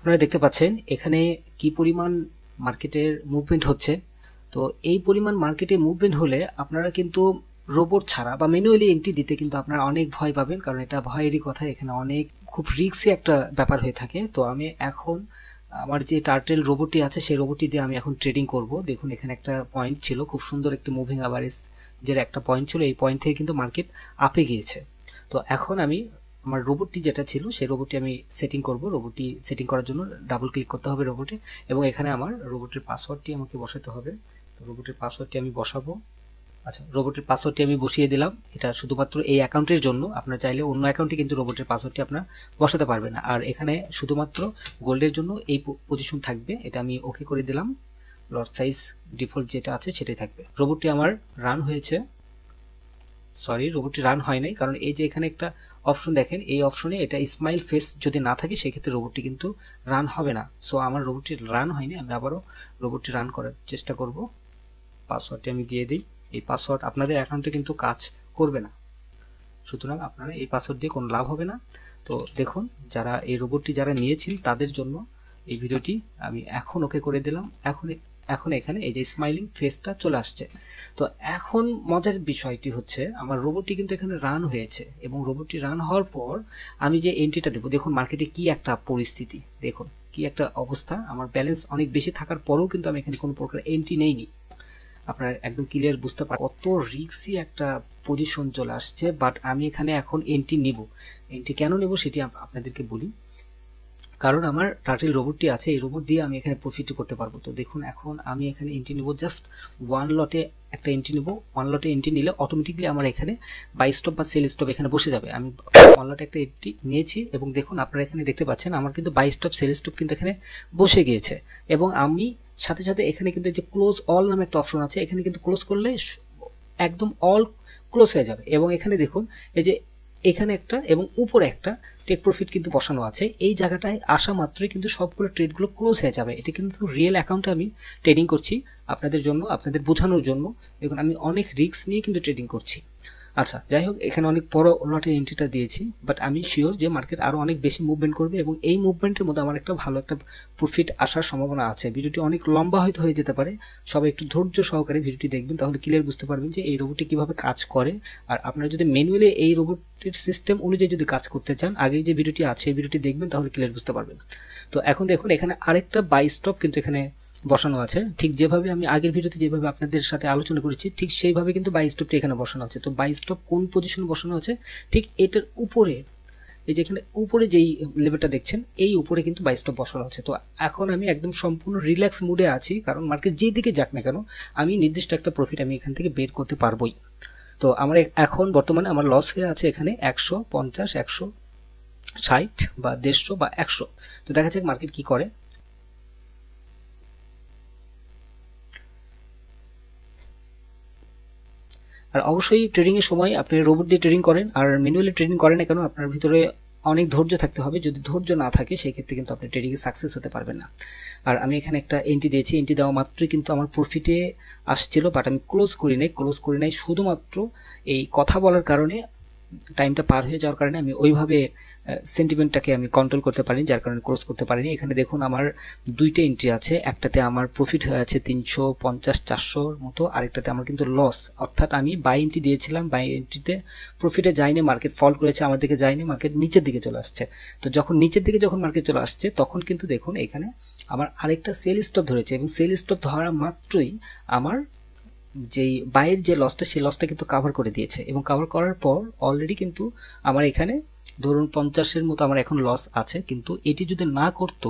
আপনারা দেখতে পাচ্ছেন এখানে কি পরিমাণ মার্কেটের মুভমেন্ট হচ্ছে। তো এই পরিমাণ মার্কেটে মুভমেন্ট হলে আপনারা কিন্তু রোবট ছাড়া বা ম্যানুয়ালি এন্ট্রি দিতে কিন্তু আপনারা অনেক ভয় পাবেন, কারণ এটা ভয়েরই কথা। এখানে অনেক খুব রিস্কি একটা ব্যাপার হয়ে থাকে। তো আমি এখন আমার যে টার্টেল রোবটটি আছে সেই রোবটটি দিয়ে আমি এখন ট্রেডিং করব। দেখুন এখানে একটা পয়েন্ট ছিল, খুব সুন্দর একটি মুভিং অ্যাভারেজ যের একটা পয়েন্ট ছিল, এই পয়েন্ট থেকে কিন্তু মার্কেট আপে গিয়েছে। তো এখন আমি আমার রোবটটি যেটা ছিল সেই রোবটটি আমি সেটিং করব। রোবটটি সেটিং করার জন্য ডাবল ক্লিক করতে হবে রোবটে, এবং এখানে আমার রোবটের পাসওয়ার্ডটি আমাকে বসাতে হবে। তো রোবটের পাসওয়ার্ডটি আমি বসাবো। আচ্ছা, রোবটের পাসওয়ার্ডটি আমি বসিয়ে দিলাম। এটা শুধুমাত্র এই অ্যাকাউন্টের জন্য, আপনার চাইলে অন্য অ্যাকাউন্টে কিন্তু রোবটের পাসওয়ার্ডটি আপনার বসাতে পারবেন না। আর এখানে শুধুমাত্র গোল্ডের জন্য এই পজিশন থাকবে, এটা আমি ওকে করে দিলাম। লট সাইজ ডিফল্ট যেটা আছে সেটাই থাকবে। রোবটটি আমার রান হয়েছে, সরি রোবটটি রান হয় নাই, কারণ এই যে এখানে একটা অপশন দেখেন, এই অপশনে এটা স্মাইল ফেস যদি না থাকে সেক্ষেত্রে রোবটটি কিন্তু রান হবে না। সো আমার রোবটটি রান হয়নি, আমি আবারও রোবটটি রান করার চেষ্টা করব। পাসওয়ার্ডটি আমি দিয়ে দিই। এই পাসওয়ার্ড আপনাদের অ্যাকাউন্টে কিন্তু কাজ করবে না, সুতরাং আপনারা এই পাসওয়ার্ড দিয়ে কোনো লাভ হবে না। তো দেখুন, যারা এই রোবটটি যারা নিয়েছেন তাদের জন্য এই ভিডিওটি আমি এখন ওকে করে দিলাম। এখন এখানে এই যে স্মাইলিং ফেসটা চলে আসছে। তো এখন মজার বিষয়টি হচ্ছে আমার রোবটটি কিন্তু এখানে রান হয়েছে, এবং রোবটটি রান হওয়ার পর আমি যে এন্ট্রিটা দেবো, দেখুন মার্কেটে কি একটা পরিস্থিতি, দেখুন কি একটা অবস্থা। আমার ব্যালেন্স অনেক বেশি থাকার পরেও কিন্তু আমি এখানে কোনো প্রকার এন্ট্রি নেইনি। আপনারা একদম ক্লিয়ার বুঝতে পারেন কত রিস্কি একটা পজিশন চলে আসছে। বাট আমি এখানে এখন এন্ট্রি নিব। এন্ট্রি কেন নেব সেটি আপনাদেরকে বলি। কারণ আমার টার্টেল রোবটটি আছে, এই রোবট দিয়ে আমি এখানে প্রফিট করতে পারবো। তো দেখুন এখন আমি এখানে এন্ট্রি নেব, জাস্ট ওয়ান লটে একটা এন্ট্রি নেব। ওয়ান লটে এন্ট্রি নিলে অটোমেটিকলি আমার এখানে বাই স্টপ বা সেল স্টপ এখানে বসে যাবে। আমি ওয়ান লটে একটা এন্ট্রি নিয়েছি, এবং দেখুন আপনারা এখানে দেখতে পাচ্ছেন আমার কিন্তু বাই স্টপ সেল স্টপ কিন্তু এখানে বসে গিয়েছে। এবং আমি সাথে সাথে এখানে কিন্তু যে ক্লোজ অল নামে একটা অপশন আছে, এখানে কিন্তু ক্লোজ করলে একদম অল ক্লোজ হয়ে যাবে। এবং এখানে দেখুন এই যে এখানে একটা এবং উপরে একটা টেক প্রফিট কিন্তু বসানো আছে। এই জায়গাটায় আসা মাত্রই কিন্তু সবগুলো ট্রেডগুলো ক্লোজ হয়ে যাবে। এটা কিন্তু রিয়েল অ্যাকাউন্টে আমি ট্রেডিং করছি আপনাদের জন্য, আপনাদের বোঝানোর জন্য। দেখুন আমি অনেক রিস্ক নিয়ে কিন্তু ট্রেডিং করছি। আচ্ছা যাই হোক, এখানে অনেক বড় লটে এন্ট্রিটা দিয়েছি, বাট আমি শিওর যে মার্কেট আরও অনেক বেশি মুভমেন্ট করবে, এবং এই মুভমেন্টের মধ্যে আমার একটা ভালো একটা প্রফিট আসার সম্ভাবনা আছে। ভিডিওটি অনেক লম্বা হয়তো হয়ে যেতে পারে, সবাই একটু ধৈর্য সহকারে ভিডিওটি দেখবেন, তাহলে ক্লিয়ার বুঝতে পারবেন যে এই রোবটটি কীভাবে কাজ করে। আর আপনারা যদি ম্যানুয়ালি এই রোবটের সিস্টেম অনুযায়ী যদি কাজ করতে চান, আগে যে ভিডিওটি আছে এই ভিডিওটি দেখবেন, তাহলে ক্লিয়ার বুঝতে পারবেন। তো এখন দেখুন এখানে আরেকটা বাই স্টপ কিন্তু এখানে বসানো আছে, ঠিক যেভাবে আমি আগের ভিডিওতে যেভাবে আপনাদের সাথে আলোচনা করেছি ঠিক সেইভাবে কিন্তু বাই স্টপটি এখানে বসানো আছে। তো বাই স্টপ কোন পজিশনে বসানো আছে, ঠিক এটার উপরে, এই যে এখানে উপরে যেই লেভেলটা দেখছেন এই উপরে কিন্তু বাই স্টপ বসানো আছে। তো এখন আমি একদম সম্পূর্ণ রিল্যাক্স মুডে আছি, কারণ মার্কেট যেই দিকে যাক না কেন আমি নির্দিষ্ট একটা প্রফিট আমি এখান থেকে বের করতে পারবোই। তো আমার এখন বর্তমানে আমার লস হয়ে আছে এখানে 150, 160 বা 150 বা 100। তো দেখা যাক মার্কেট কি করে। আর অবশ্যই ট্রেডিং এর সময় আপনি রোবট দিয়ে ট্রেডিং করেন আর ম্যানুয়ালি ট্রেডিং করেন না কেন, আপনার ভিতরে অনেক ধৈর্য থাকতে হবে। যদি ধৈর্য না থাকে সেই ক্ষেত্রে কিন্তু আপনি ট্রেডিং এ সাকসেস হতে পারবেন না। আর আমি এখানে একটা এন্ট্রি দিয়েছি, এন্ট্রি দেওয়া মাত্রই কিন্তু আমার প্রফিটে আসছিল, বাট আমি ক্লোজ করি নাই শুধুমাত্র এই কথা বলার কারণে, টাইমটা পার হয়ে যাওয়ার কারণে আমি ওইভাবে সেন্টিমেন্টটাকে আমি কন্ট্রোল করতে পারিনি, যার কারণে ক্লোজ করতে পারিনি। এখানে দেখুন আমার দুইটা এন্ট্রি আছে, একটাতে আমার প্রফিট হয়ে আছে 350, 400 মতো, আরেকটাতে আমার কিন্তু লস। অর্থাৎ আমি বাই এন্ট্রি দিয়েছিলাম, বাই এন্ট্রিতে প্রফিটে যায়নি, মার্কেট ফল করেছে, আমার দিকে যায়নি, মার্কেট নিচের দিকে চলে আসছে। তো যখন নিচের দিকে যখন মার্কেট চলে আসছে তখন কিন্তু দেখুন এখানে আমার আরেকটা সেল স্টপ ধরেছে, এবং সেল স্টপ ধরা মাত্রই আমার যেই বাইরের যে লসটা সেই লসটা কিন্তু কাভার করে দিয়েছে। এবং কাভার করার পর অলরেডি কিন্তু আমার এখানে ধরুন 50-এর মতো আমার এখন লস আছে, কিন্তু এটি যদি না করতো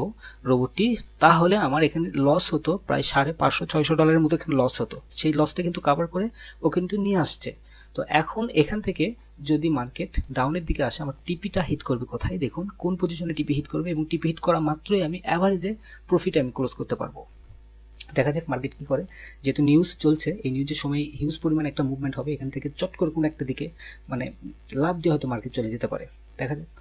রোবটটি তাহলে আমার এখানে লস হতো প্রায় $550-600 মতো এখানে লস হতো। সেই লসটা কিন্তু কাভার করে ও কিন্তু নিয়ে আসছে। তো এখন এখান থেকে যদি মার্কেট ডাউনের দিকে আসে আমার টিপিটা হিট করবে কোথায়, দেখুন কোন পজিশনে টিপি হিট করবে, এবং টিপি হিট করা মাত্রই আমি অ্যাভারেজে প্রফিট আমি ক্লোজ করতে পারবো। দেখা যাক মার্কেট কি করে। যেহেতু নিউজ চলছে, এই নিউজের সময় হিউজ পরিমাণ একটা মুভমেন্ট হবে, এখান থেকে চট করে কোনো একটা দিকে মানে লাভ দিয়ে হয়তো মার্কেট চলে যেতে পারে, দেখা যাক।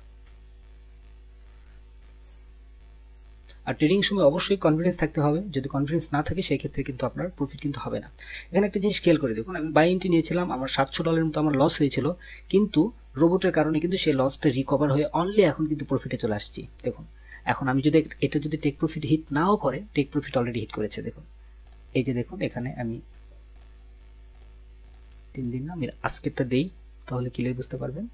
আর ট্রেডিং সময় অবশ্যই কনফিডেন্স থাকতে হবে, যদি কনফিডেন্স না থাকে সেই ক্ষেত্রে কিন্তু আপনার প্রফিট কিন্তু হবে না। এখানে একটা জিনিস খেয়াল করে দেখুন, আমি বাই এন্ট্রি নিয়েছিলাম, আমার $700 মতো আমার লস হয়েছিল, কিন্তু রোবটের কারণে কিন্তু সেই লসটা রিকভার হয়ে অনলি এখন কিন্তু প্রফিটে চলে আসছি। দেখুন এখন আমি যদি এটা যদি টেক প্রফিট হিট নাও করে, টেক প্রফিট অলরেডি হিট করেছে। দেখুন এই যে দেখুন এখানে আমি 3 দিন না, আমি আজকেরটা দেই তাহলে ক্লিয়ার বুঝতে পারবেন।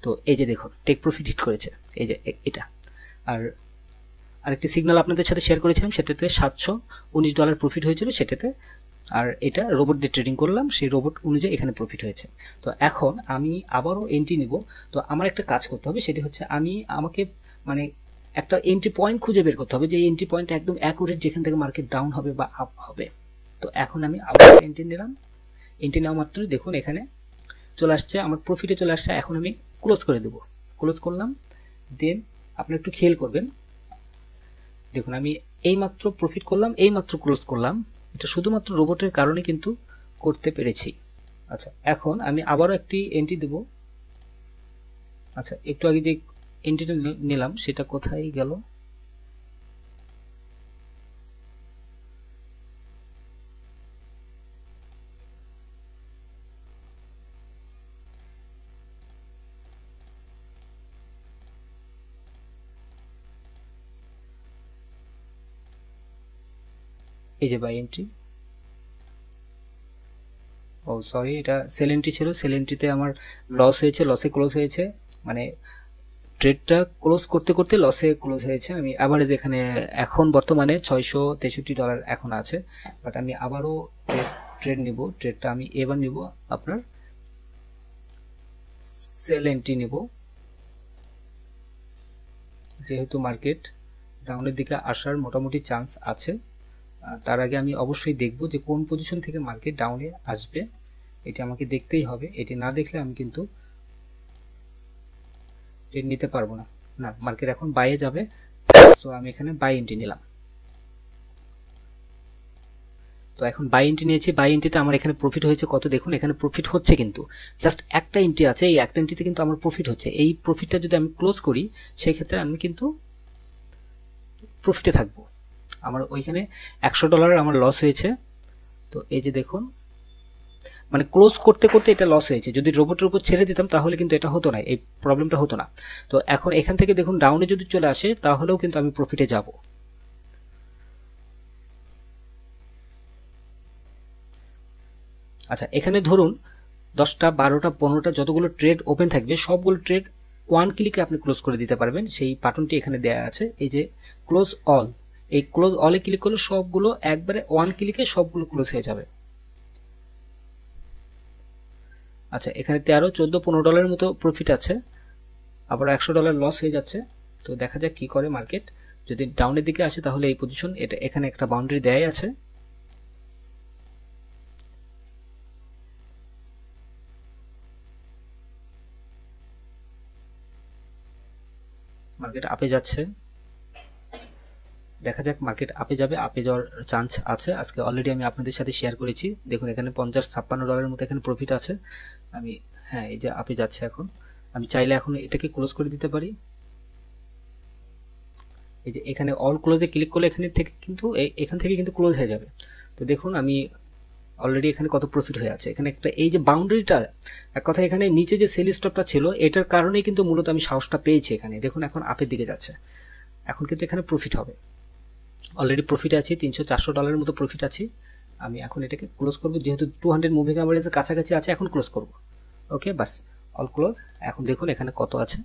তো এই যে দেখুন টেক প্রফিট হিট করেছে, এই যে এটা। আর আরেকটি সিগন্যাল আপনাদের সাথে শেয়ার করেছিলাম, সেটাতে $719 প্রফিট হয়েছিল সেটাতে। আর এটা রোবট দিয়ে ট্রেডিং করলাম, সেই রোবট অনুযায়ী এখানে প্রফিট হয়েছে। তো এখন আমি আবারও এন্ট্রি নিব। তো আমার একটা কাজ করতে হবে, সেটি হচ্ছে আমাকে মানে একটা এন্ট্রি পয়েন্ট খুঁজে বের করতে হবে, যে এন্ট্রি পয়েন্ট একদম অ্যাকুরেট যেখান থেকে মার্কেট ডাউন হবে বা আপ হবে। তো এখন আমি আবার এন্ট্রি নিলাম। এন্ট্রি নেওয়া মাত্রই দেখুন এখানে চলে আসছে, আমার প্রফিটে চলে আসছে। এখন আমি ক্লোজ করে দেব। ক্লোজ করলাম, দেন আপনি একটু খেয়াল করবেন, দেখুন আমি এইমাত্র প্রফিট করলাম, এইমাত্র ক্লোজ করলাম। এটা শুধুমাত্র রোবটের কারণে কিন্তু করতে পেরেছি। আচ্ছা এখন আমি আবারও একটি এন্ট্রি দেব। আচ্ছা একটু আগে যে এন্ট্রিটা নিলাম সেটা কোথায় গেল? এই যে বাই এন্ট্রি। ও সরি, এটা সেল এন্ট্রি ছিল, সেল এন্ট্রিতে আমার লস হয়েছে, লসে ক্লোজ হয়েছে। মানে ট্রেডটা ক্লোজ করতে করতে লসে ক্লোজ হয়েছে। আমি অ্যাভারেজ এখানে এখন বর্তমানে $663 এখন আছে। বাট আমি আবারও ট্রেড নিব। ট্রেডটা আমি এবার নিব আপনার সেল এন্ট্রি নিব, যেহেতু মার্কেট ডাউনের দিকে আসার মোটামুটি চান্স আছে। তার আগে আমি অবশ্যই দেখব যে কোন পজিশন থেকে মার্কেট ডাউনে আসবে, এটি আমাকে দেখতেই হবে। এটি না দেখলে আমি কিন্তু ট্রেড নিতে পারবো না। না, মার্কেট এখন বাইয়ে যাবে, তো আমি এখানে বাই এন্ট্রি নিলাম। তো এখন বাই এন্ট্রি নিয়েছি, বাই এন্ট্রিতে আমার এখানে প্রফিট হয়েছে কত দেখুন, এখানে প্রফিট হচ্ছে কিন্তু জাস্ট একটা এন্ট্রি আছে, এই একটা এন্ট্রিতে কিন্তু আমার প্রফিট হচ্ছে। এই প্রফিটটা যদি আমি ক্লোজ করি সেই ক্ষেত্রে আমি কিন্তু প্রফিটে থাকবো। আমার ওইখানে $100 আমার লস হয়েছে। তো এই যে দেখুন মানে ক্লোজ করতে করতে এটা লস হয়েছে। যদি রোবটের উপর ছেড়ে দিতাম তাহলে কিন্তু এটা হতো না, এই প্রবলেমটা হতো না। তো এখন এখান থেকে দেখুন ডাউনে যদি চলে আসে তাহলেও কিন্তু আমি প্রফিটে যাব। আচ্ছা এখানে ধরুন 10টা 12টা 15টা যতগুলো ট্রেড ওপেন থাকবে সবগুলো ট্রেড ওয়ান ক্লিকে আপনি ক্লোজ করে দিতে পারবেন। সেই বাটনটি এখানে দেয়া আছে, এই যে ক্লোজ অল। এই ক্লোজ অলে ক্লিক করলে সবগুলো একবারে ওয়ান ক্লিকে সবগুলো ক্লোজ হয়ে যাবে। আচ্ছা এখানে 13, 14, $15 মতো প্রফিট আছে, আবার $100 লস হয়ে যাচ্ছে। তো দেখা যাক কি করে মার্কেট। যদি ডাউনের দিকে আসে তাহলে এই পজিশন, এটা এখানে একটা বাউন্ডারি দেয়াই আছে। মার্কেট আপে যাচ্ছে, দেখা যাক মার্কেট আপে যাবে। আপে যাওয়ার চান্স আছে, আজকে অলরেডি আমি আপনাদের সাথে শেয়ার করেছি। দেখুন এখানে $50-56 মতো এখানে প্রফিট আছে। আমি হ্যাঁ এই যে আপে যাচ্ছে। এখন আমি চাইলে এখন এটাকে ক্লোজ করে দিতে পারি। এই যে এখানে অল ক্লোজে ক্লিক করলে এখান থেকে কিন্তু ক্লোজ হয়ে যাবে। তো দেখুন আমি অলরেডি এখানে কত প্রফিট হয়ে আছে। এখানে একটা এই যে বাউন্ডারিটা, এক কথা এখানে নিচে যে সেল স্টপটা ছিল এটার কারণেই কিন্তু মূলত আমি সাহসটা পেয়েছি এখানে। দেখুন এখন আপের দিকে যাচ্ছে, এখন কিন্তু এখানে প্রফিট হবে। অলরেডি প্রফিট আছে, $300-400 মতো প্রফিট আছে। আমি এখন এটাকে ক্লোজ করব, যেহেতু 200 মুভিং অ্যাভারেজের কাছাকাছি আছে, এখন ক্লোজ করব। ওকে বাস, অল ক্লোজ। এখন দেখুন এখানে কত আছে,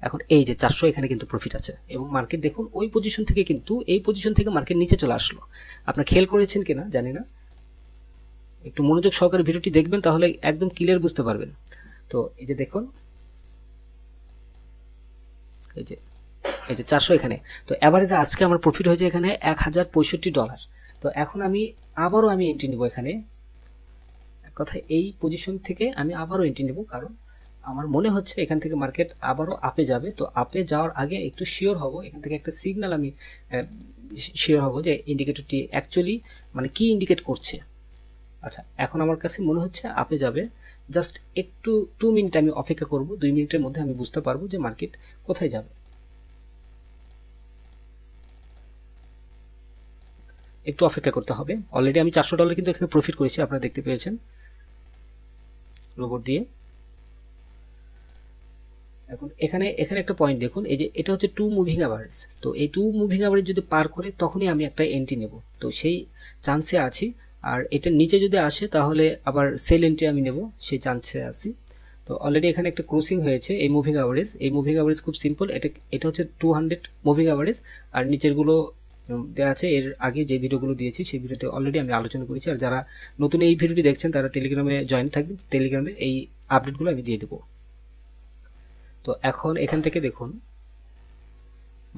এখন এই যে 400 এখানে কিন্তু প্রফিট আছে। এবং মার্কেট দেখুন ওই পজিশন থেকে কিন্তু এই পজিশন থেকে মার্কেট নিচে চলে আসলো। আপনারা খেয়াল করেছেন কিনা জানি না, একটু মনোযোগ সহকারে ভিডিওটি দেখবেন তাহলে একদম ক্লিয়ার বুঝতে পারবেন। তো এই যে দেখুন এই যে 400 এখানে। তো এভারেজে আজকে আমার প্রফিট হয়েছে এখানে $1065। তো এখন আমি আবারও এন্ট্রি নিব এখানে। এক কথায় এই পজিশন থেকে আমি আবারও এন্ট্রি নিব, কারণ আমার মনে হচ্ছে এখান থেকে মার্কেট আবারও আপে যাবে। তো আপে যাওয়ার আগে একটু শিওর হব, এখান থেকে একটা সিগন্যাল আমি শিওর হব যে ইন্ডিকেটরটি অ্যাকচুয়ালি মানে কি ইন্ডিকেট করছে। আচ্ছা এখন আমার কাছে মনে হচ্ছে আপে যাবে। জাস্ট একটু 2 মিনিট আমি অপেক্ষা করব, 2 মিনিটের মধ্যে আমি বুঝতে পারবো যে মার্কেট কোথায় যাবে। একটু অপেক্ষা করতে হবে। অলরেডি আমি $400 কিন্তু এখানে প্রফিট করেছি, আপনারা দেখতে পেয়েছেন রোবট দিয়ে। এখন এখানে এখানে একটা পয়েন্ট দেখুন, এই যে এটা হচ্ছে 2 মুভিং অ্যাভারেজ। তো এই 2 মুভিং অ্যাভারেজ যদি পার করে তখনই আমি একটা এন্ট্রি নেব, তো সেই চান্সে আছি। আর এটার নিচে যদি আসে তাহলে আবার সেল এন্ট্রি আমি নেব, সেই চান্সে আছি। তো অলরেডি এখানে একটা ক্রসিং হয়েছে এই মুভিং অ্যাভারেজ। এই মুভিং অ্যাভারেজ খুব সিম্পল, এটা হচ্ছে 200 মুভিং অ্যাভারেজ। আর নিচেরগুলো দেওয়া আছে, এর আগে যে ভিডিওগুলো দিয়েছি সেই ভিডিওতে অলরেডি আমি আলোচনা করেছি। আর যারা নতুন এই ভিডিওটি দেখছেন তারা টেলিগ্রামে জয়েন থাকবেন, টেলিগ্রামে এই আপডেটগুলো আমি দিয়ে দেবো। তো এখন এখান থেকে দেখুন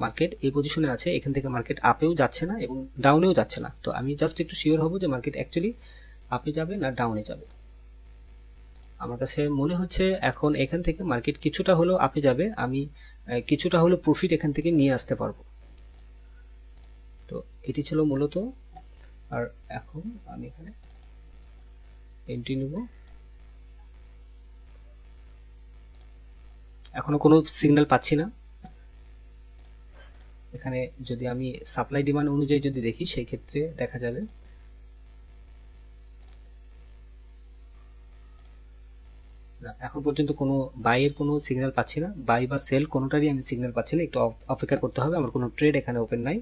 মার্কেট এই পজিশনে আছে, এখান থেকে মার্কেট আপেও যাচ্ছে না এবং ডাউনেও যাচ্ছে না। তো আমি জাস্ট একটু শিওর হব যে মার্কেট অ্যাকচুয়ালি আপে যাবে না ডাউনে যাবে। আমার কাছে মনে হচ্ছে এখন এখান থেকে মার্কেট কিছুটা হলেও আপে যাবে, আমি কিছুটা হলেও প্রফিট এখান থেকে নিয়ে আসতে পারবো। তো এটি ছিল মূলত। আর এখন আমি এখানে এন্ট্রি নেব। এখনো কোনো সিগন্যাল পাচ্ছি না। এখানে যদি আমি সাপ্লাই ডিমান্ড অনুযায়ী যদি দেখি সেই ক্ষেত্রে দেখা যাবে না, এখন পর্যন্ত কোনো বাইয়ের কোনো সিগন্যাল পাচ্ছি না, বাই বা সেল কোনোটারই আমি সিগন্যাল পাচ্ছি না। একটু অপেক্ষা করতে হবে, আমার কোনো ট্রেড এখানে ওপেন নাই,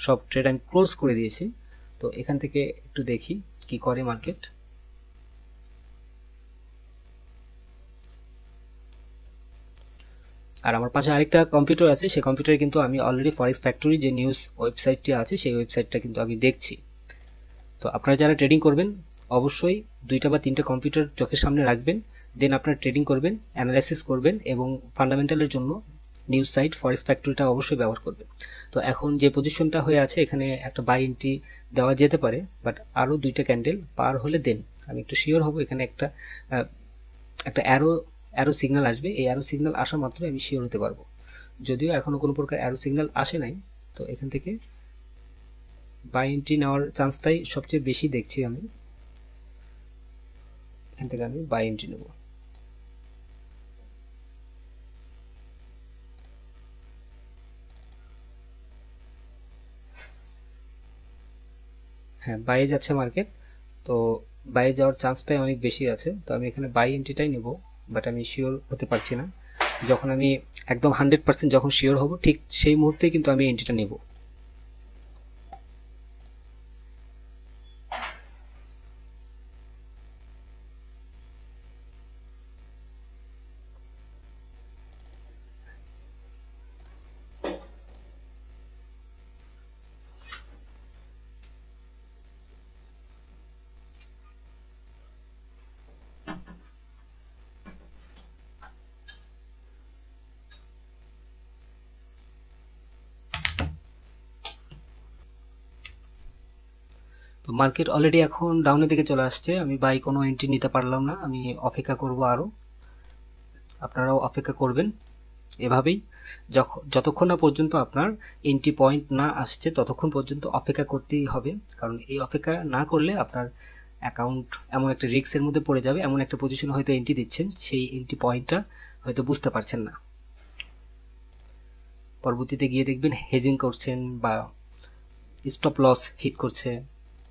সব ট্রেড আমি ক্লোজ করে দিয়েছি। তো এখান থেকে একটু দেখি কি করে মার্কেট। আর আমার পাশে আরেকটা কম্পিউটার আছে, সেই কম্পিউটারে কিন্তু আমি অলরেডি ফরেক্স ফ্যাক্টরি যে নিউজ ওয়েবসাইটটি আছে সেই ওয়েবসাইটটা কিন্তু আমি দেখছি। তো আপনারা যারা ট্রেডিং করবেন অবশ্যই 2টা বা 3টা কম্পিউটার চোখের সামনে রাখবেন, দেন আপনারা ট্রেডিং করবেন, অ্যানালাইসিস করবেন এবং ফান্ডামেন্টালের জন্য নিউজ সাইট ফরেক্স ফ্যাক্টরিটা অবশ্যই ব্যবহার করবেন। তো এখন যে পজিশনটা হয়ে আছে এখানে একটা বাই এন্ট্রি দেওয়া যেতে পারে, বাট আরও 2টা ক্যান্ডেল পার হলে দেন আমি একটু শিওর হব। এখানে একটা একটা অ্যারো সিগন্যাল আসবে, এই অ্যারো সিগন্যাল আসা মাত্রই আমি শিওর হতে পারবো। যদিও এখনো কোনো প্রকার অ্যারো সিগন্যাল আসে নাই, তো এখান থেকে বাই এন্ট্রি নেওয়ার চান্সটাই সবচেয়ে বেশি দেখছি আমি। এখান থেকে আমি বাই এন্ট্রি নেব। হ্যাঁ, বাইরে যাচ্ছে মার্কেট, তো বাইরে যাওয়ার চান্সটাই অনেক বেশি আছে। তো আমি এখানে বাই এন্ট্রিটাই নেব, বাট আমি শিওর হতে পারছি না। যখন আমি একদম 100% যখন শিওর হব ঠিক সেই মুহূর্তেই কিন্তু আমি এন্ট্রিটা নেব। তো মার্কেট অলরেডি এখন ডাউনের দিকে চলে আসছে, আমি বাই কোনো এন্ট্রি নিতে পারলাম না, আমি অপেক্ষা করব আরও। আপনারাও অপেক্ষা করবেন এভাবেই, যতক্ষণ না পর্যন্ত আপনার এন্ট্রি পয়েন্ট না আসছে ততক্ষণ পর্যন্ত অপেক্ষা করতেই হবে। কারণ এই অপেক্ষা না করলে আপনার অ্যাকাউন্ট এমন একটা রিস্কের মধ্যে পড়ে যাবে, এমন একটা পজিশনে হয়তো এন্ট্রি দিচ্ছেন সেই এন্ট্রি পয়েন্টটা হয়তো বুঝতে পারছেন না, পরবর্তীতে গিয়ে দেখবেন হেজিং করছেন বা স্টপ লস হিট করছে,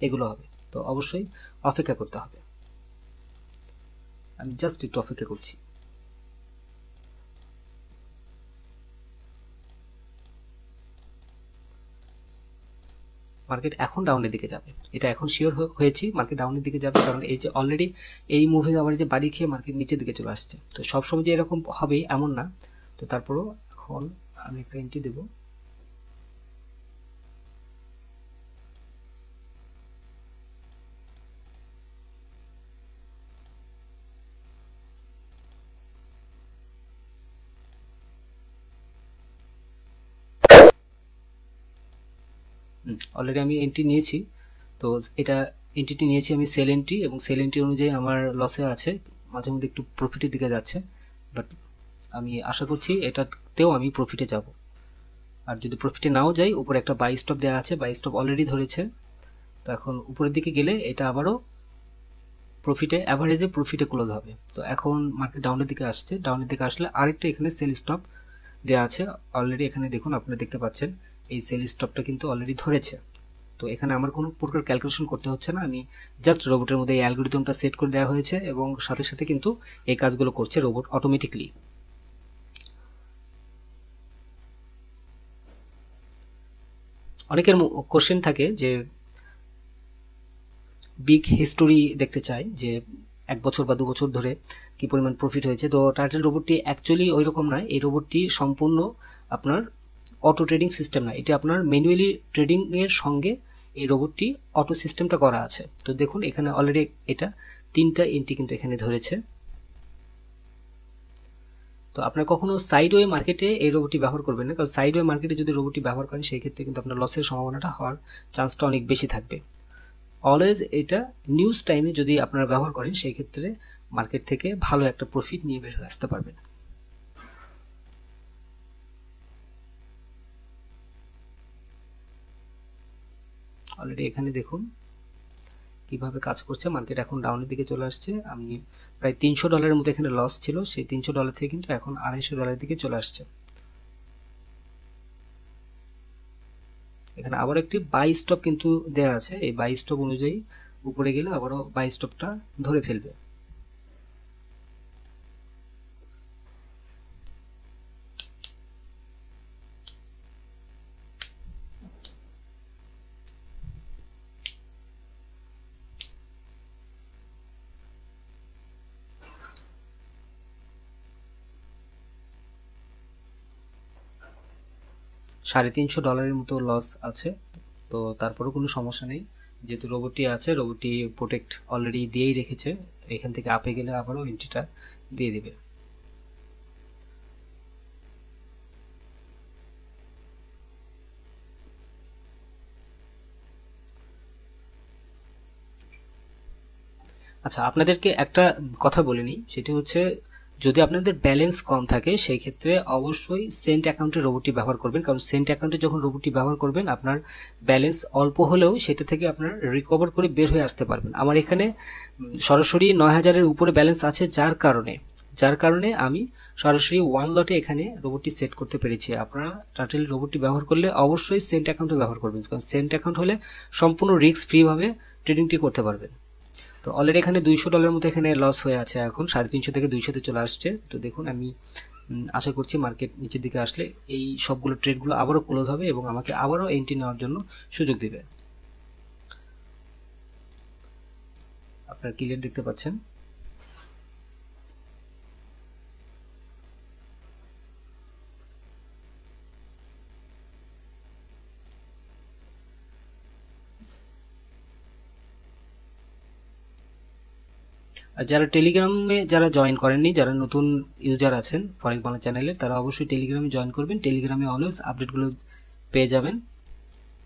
এগুলো হবে। তো অবশ্যই অপেক্ষা করতে হবে। আমি জাস্ট একটু অপেক্ষা করছি। মার্কেট এখন ডাউনের দিকে যাবে, এটা এখন শিওর হয়েছি মার্কেট ডাউনের দিকে যাবে, কারণ এই যে অলরেডি এই মুভিং আবার যে বাড়ি খেয়ে মার্কেট নিচের দিকে চলে আসছে। তো সবসময় যে এরকম হবেই এমন না, তো তারপরেও এখন আমি একটা এন্ট্রি দেবো। অলরেডি আমি এন্ট্রি নিয়েছি, তো এটা এন্ট্রিটি নিয়েছি আমি সেল এন্ট্রি, এবং সেল এন্ট্রি অনুযায়ী আমার লসে আছে, মাঝে মধ্যে একটু প্রফিটের দিকে যাচ্ছে, বাট আমি আশা করছি এটাতেও আমি প্রফিটে যাব। আর যদি প্রফিটে নাও যাই, উপরে একটা বাই স্টপ দেওয়া আছে, বাই স্টপ অলরেডি ধরেছে। তো এখন উপরের দিকে গেলে এটা আবারও প্রফিটে অ্যাভারেজে প্রফিটে ক্লোজ হবে। তো এখন মার্কেট ডাউনের দিকে আসছে, ডাউনের দিকে আসলে আরেকটা এখানে সেল স্টপ দেওয়া আছে অলরেডি। এখানে দেখুন আপনারা দেখতে পাচ্ছেন এই সেল স্টপটা কিন্তু অলরেডি ধরেছে। তো এখানে আমার কোনো প্রকার ক্যালকুলেশন করতে হচ্ছে না, আমি জাস্ট রোবটের মধ্যে এই অ্যালগরিদমটা সেট করে দেওয়া হয়েছে এবং সাথে সাথে কিন্তু এই কাজগুলো করছে রোবট অটোমেটিকলি। অনেকের কোশ্চেন থাকে যে বিগ হিস্টোরি দেখতে চায়, যে 1 বছর বা 2 বছর ধরে কি পরিমাণ প্রফিট হয়েছে। তো টার্টেল রোবটটি অ্যাকচুয়ালি ওই রকম নয়। এই রোবটটি সম্পূর্ণ আপনার অটো ট্রেডিং সিস্টেম না, এটি আপনার ম্যানুয়ালি ট্রেডিং এর সঙ্গে এই রোবটটি অটো সিস্টেমটা করা আছে। তো দেখুন এখানে অলরেডি এটা 3টা এন্ট্রি কিন্তু এখানে ধরেছে। তো আপনার কখনো সাইডওয়ে মার্কেটে এই রোবটটি ব্যবহার করবেন না, কারণ সাইডওয়ে মার্কেটে যদি রোবটটি ব্যবহার করেন সেই ক্ষেত্রে কিন্তু আপনার লসের সম্ভাবনাটা হওয়ার চান্সটা অনেক বেশি থাকবে। অলওয়েজ এটা নিউজ টাইমে যদি আপনারা ব্যবহার করেন সেই ক্ষেত্রে মার্কেট থেকে ভালো একটা প্রফিট নিয়ে বের হয়ে আসতে পারবেন। অলরেডি এখানে দেখুন কিভাবে কাজ করছে। মার্কেট এখন ডাউনের দিকে চলে আসছে। আমি প্রায় $300 মতো এখানে লস ছিল, সেই $300 থেকে কিন্তু এখন $250 দিকে চলে আসছে। এখানে আবার একটি বাই স্টপ কিন্তু দেয়া আছে, এই বাই স্টপ অনুযায়ী উপরে গেলে আবারও বাই স্টপটা ধরে ফেলবে। $350 মতো লস আছে, তো তারপরেও কোনো সমস্যা নেই, যেহেতু রোবটটি আছে, রোবটটি প্রোটেক্ট অলরেডি দিয়েই রেখেছে। এখান থেকে আপে গেলে আবারও এন্ট্রিটা দিয়ে দিবে। আচ্ছা, আপনাদেরকে একটা কথা বলে নিই, সেটি হচ্ছে যদি আপনাদের ব্যালেন্স কম থাকে সেই ক্ষেত্রে অবশ্যই সেন্ট অ্যাকাউন্টে রোবটটি ব্যবহার করবেন, কারণ সেন্ট অ্যাকাউন্টে যখন রোবটটি ব্যবহার করবেন আপনার ব্যালেন্স অল্প হলেও সেটা থেকে আপনার রিকভার করে বের হয়ে আসতে পারবেন। আমার এখানে সরাসরি 9,000-এর উপরে ব্যালেন্স আছে, যার কারণে আমি সরাসরি ওয়ান লটে এখানে রোবটটি সেট করতে পেরেছি। আপনারা টার্টেল রোবটটি ব্যবহার করলে অবশ্যই সেন্ট অ্যাকাউন্টে ব্যবহার করবেন, কারণ সেন্ট অ্যাকাউন্ট হলে সম্পূর্ণ রিস্ক ফ্রি ভাবে ট্রেডিংটি করতে পারবেন। তো অলরেডি এখানে $200 মতো এখানে লস হয়ে আছে, এখন 350 থেকে 200-তে চলে আসছে। তো দেখুন আমি আশা করছি মার্কেট নিচের দিকে আসলে এই সবগুলো ট্রেডগুলো আবারও ক্লোজ হবে এবং আমাকে আবারও এন্ট্রি নেওয়ার জন্য সুযোগ দিবে। আপনারা ক্লিয়ার দেখতে পাচ্ছেন। আর যারা টেলিগ্রামে যারা জয়েন করেননি, যারা নতুন ইউজার আছেন ফরেক্স বাংলা চ্যানেলের, তারা অবশ্যই টেলিগ্রামে জয়েন করবেন। টেলিগ্রামে অলওয়েজ আপডেটগুলো পেয়ে যাবেন।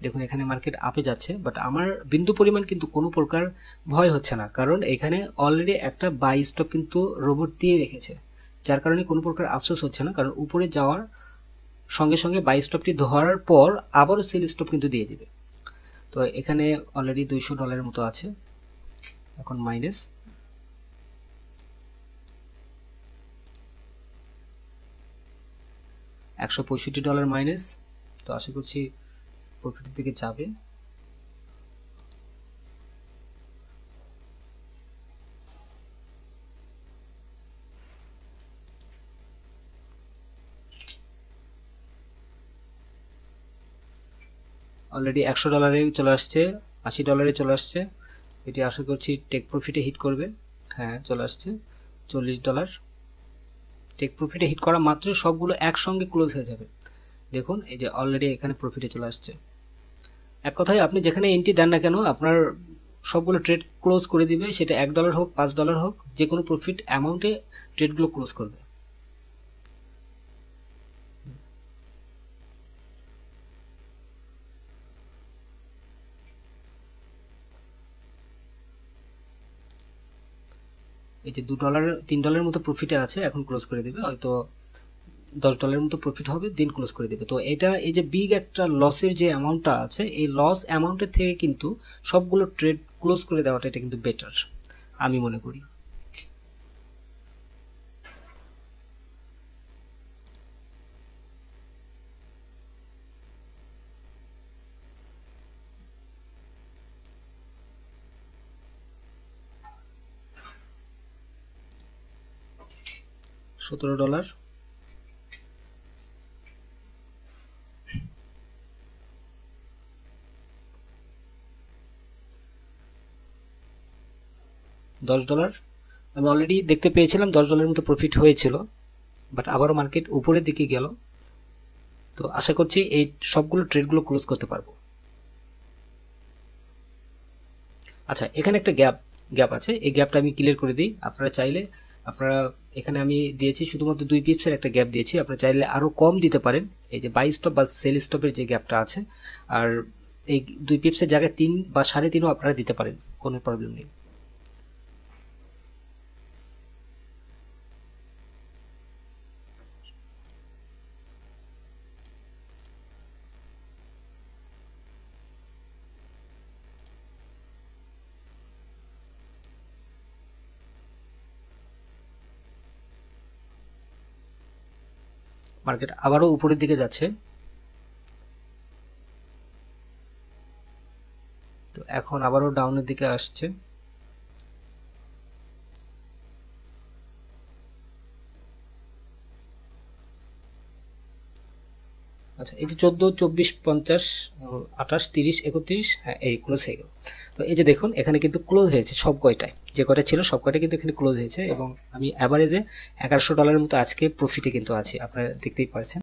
দেখুন এখানে মার্কেট আপে যাচ্ছে, বাট আমার বিন্দু পরিমাণ কিন্তু কোনো প্রকার ভয় হচ্ছে না, কারণ এখানে অলরেডি একটা বাই স্টপ কিন্তু রোবট দিয়ে রেখেছে, যার কারণে কোনো প্রকার আফসোস হচ্ছে না, কারণ উপরে যাওয়ার সঙ্গে সঙ্গে বাই স্টপটি ধরার পর আবারও সেল স্টপ কিন্তু দিয়ে দিবে। তো এখানে অলরেডি $200 মতো আছে, এখন মাইনাস $165 মাইনাস। তো আশা করছি প্রফিটের দিকে যাবে। অলরেডি $100 চলে আসছে, $80 চলে আসছে। এটি আশা করছি টেক প্রফিটে হিট করবে। হ্যাঁ চলে আসছে $40। টেক প্রফিটে হিট করা মাত্র সবগুলো একসঙ্গে ক্লোজ হয়ে যাবে। দেখুন এই যে অলরেডি এখানে প্রফিটে চলে আসছে। এক কথায় আপনি যেখানে এন্ট্রি দেন না কেন আপনার সবগুলো ট্রেড ক্লোজ করে দিবে, সেটা $1 হোক $5 হোক, যে কোনো প্রফিট অ্যামাউন্টে ট্রেডগুলো ক্লোজ করবে। এই যে $2 $3 মতো প্রফিটে আছে, এখন ক্লোজ করে দিবে, হয়তো $10 মতো প্রফিট হবে, দিন ক্লোজ করে দেবে। তো এটা এই যে বিগ একটা লসের যে অ্যামাউন্টটা আছে, এই লস অ্যামাউন্টের থেকে কিন্তু সবগুলো ট্রেড ক্লোজ করে দেওয়াটা এটা কিন্তু বেটার আমি মনে করি। $17। $10 আমি অলরেডি দেখতে পেয়েছিলাম, $10 মতো প্রফিট হয়েছিল, বাট আবারও মার্কেট উপরের দিকে গেল। তো আশা করছি এই সবগুলো ট্রেডগুলো ক্লোজ করতে পারবো। আচ্ছা, এখানে একটা গ্যাপ আছে, এই গ্যাপটা আমি ক্লিয়ার করে দিই। আপনারা চাইলে এখানে আমি দিয়েছি শুধুমাত্র 2 পিপসের একটা গ্যাপ দিয়েছি, আপনারা চাইলে আরো কম দিতে পারেন। এই যে বাই স্টপ বা সেল স্টপের যে গ্যাপটা আছে, আর এই 2 পিপসের জায়গায় 3 বা 3.5ও আপনারা দিতে পারেন, কোনো প্রবলেম নেই। মার্কেট আবারও উপরের দিকে যাচ্ছে। তো এখন আবারও ডাউনের দিকে আসছে। আচ্ছা, এই যে 14, 24, 50, 28, 30, 31, হ্যাঁ এই ক্লোজ হয়ে গেল। তো এই যে দেখুন এখানে কিন্তু ক্লোজ হয়েছে সব কয়টায়, যে কয়টা ছিল সব কয়টা কিন্তু এখানে ক্লোজ হয়েছে, এবং আমি অ্যাভারেজে $1100 মতো আজকে প্রফিটে কিন্তু আছি, আপনারা দেখতেই পাচ্ছেন।